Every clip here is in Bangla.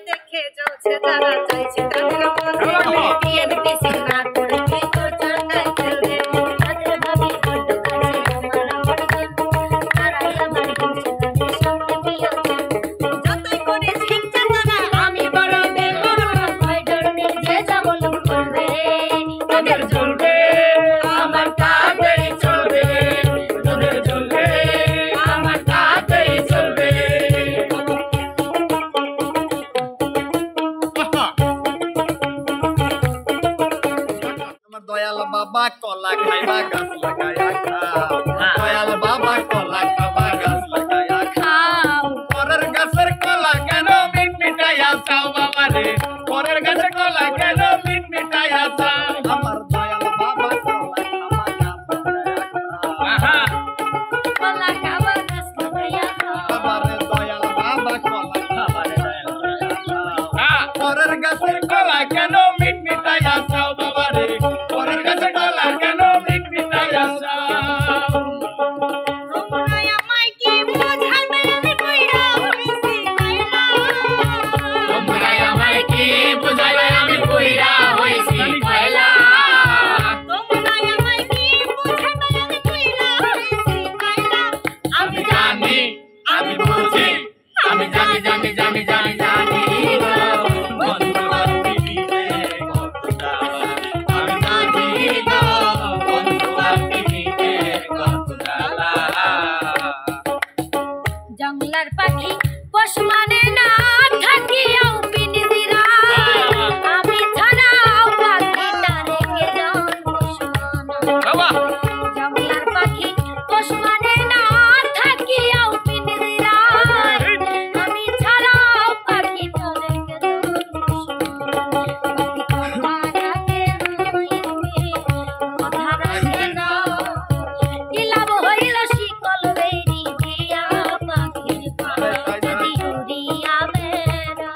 দেখে জ্বলছে যারা চাইছে তাদের বলবে বিএনপিসি না করে তুই তোর চরকায় ফেলবে তাদের ভাবি বড্ড কাছে আমার অর্জন তারাই আমার হিংসে তাদের সামনে বিয়জন যতই করিস হিংসা তারা আমি বড় বেগম ভয় ডর নেই যে যা বলুক করবে তাদের চলবে আমার তাতেই চলবে তোদের চলবে আমার তাতেই চলবে দয়াল বাবা কলা খাইবা গাছ লাগায়া খাও দয়াল বাবা কলা খাবা গাছ লাগায়া খাও পরের গাছের কলা কেন মিট মিটাইয়া চাও বাবা রে পরের গাছের কলা কেন মিট মিটাইয়া চাও আমার দয়াল বাবা কলা খাবা গাছ লাগায়া খাও কলা খাবা গাছ লাগায়া খাও আমার দয়াল বাবা কলা খাবা গাছ লাগায়া খাও পরের গাছের কলা কেন মিট মিটাইয়া চাও বাবা রে পরের গাছের কলা কেন মিট মিটাইয়া চাও তোমরা আমায় কি বোঝাবে আমি কইরা হইছি কয়লা তোমরা আমায় কি বুঝাইবে আমি কইরা হইছি কয়লা তোমরা আমায় কি বোঝাবে আমি কইরা হইছি কয়লা আমি জানি আমি বুঝি আমি জানি জানি জানি জানি জানি বন্ধু বান্ধবীতে কতটা আমি জানি গো বন্ধু বান্ধবীতে কতটা জঙ্গলার পাখি পোষ মানে না থাকিয়াও পিনজিরা আমি ছাড়াও পাখিটা রেখে যান পোষ মানা বাবা জঙ্গলার পাখি পোষ মানে না থাকিয়াও পিনজিরা আমি ছাড়াও পাখিটা রেখে যান পোষ মানা পাখি কথা রাখে না কি লাভ হইল শিকল বেরি দিয়া পাখির পাখা যদি উড়িয়া বেড়া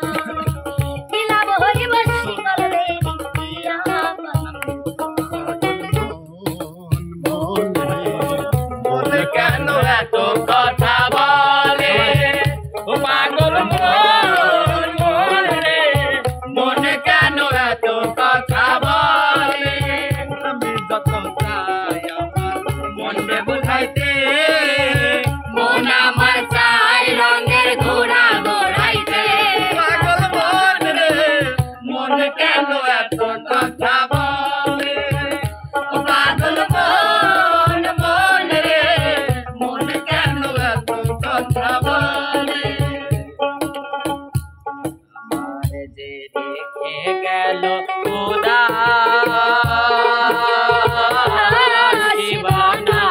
কি লাভ হইব শিকল বেরি দিয়া মনে কেন এত কথা বলে ও পাগল মন মন রে মনে কেন এত কথা বলে আমি যত চাই আমার মনে বুঝাইতে মন আমার চাই রঙের ঘোড়া দৌড়াইতে পাগল মন রে মনে কেন এত কথা বলে ও পাগল মন মন রে মনে কেন এত কথা বলে আমারে যে রেখে গেল খোদা জীবনা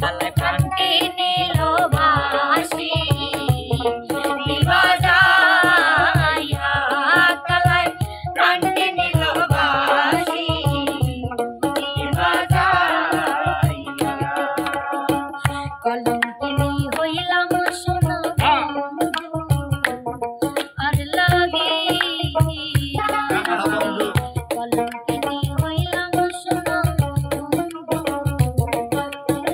কালে কান্তি নীল বাসি দিবা যাইয়া কালে কান্তি নীল বাসি দিবা যাইয়া কলঙ্কিনী হইলাম সোনা আর লাগিয়া কলঙ্কিনী হইলাম সোনা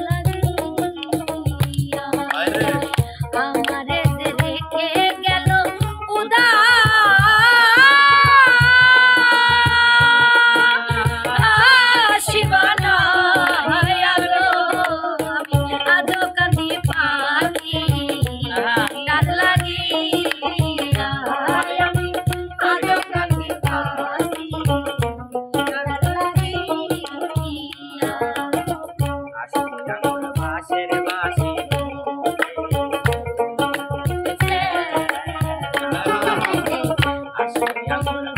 লাগিয়া আমারে যে রেখে গেল উদাসী বানায়া গো আমি আজো কাঁদি পাখি ডাক লাগিয়া আমি আজো কাঁদি পাখি ডাক লাগিয়া বাঁশের বাঁশি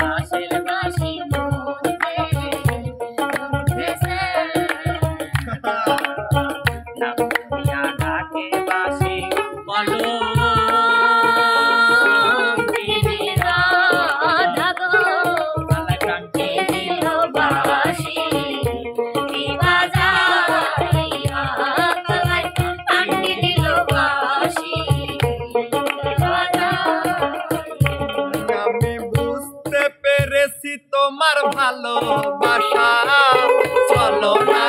বাঁশের বাঁশি ডাকে বাঁশি বলো আমি বুঝতে পেরেছি তোমার ভালোবাসা চলো না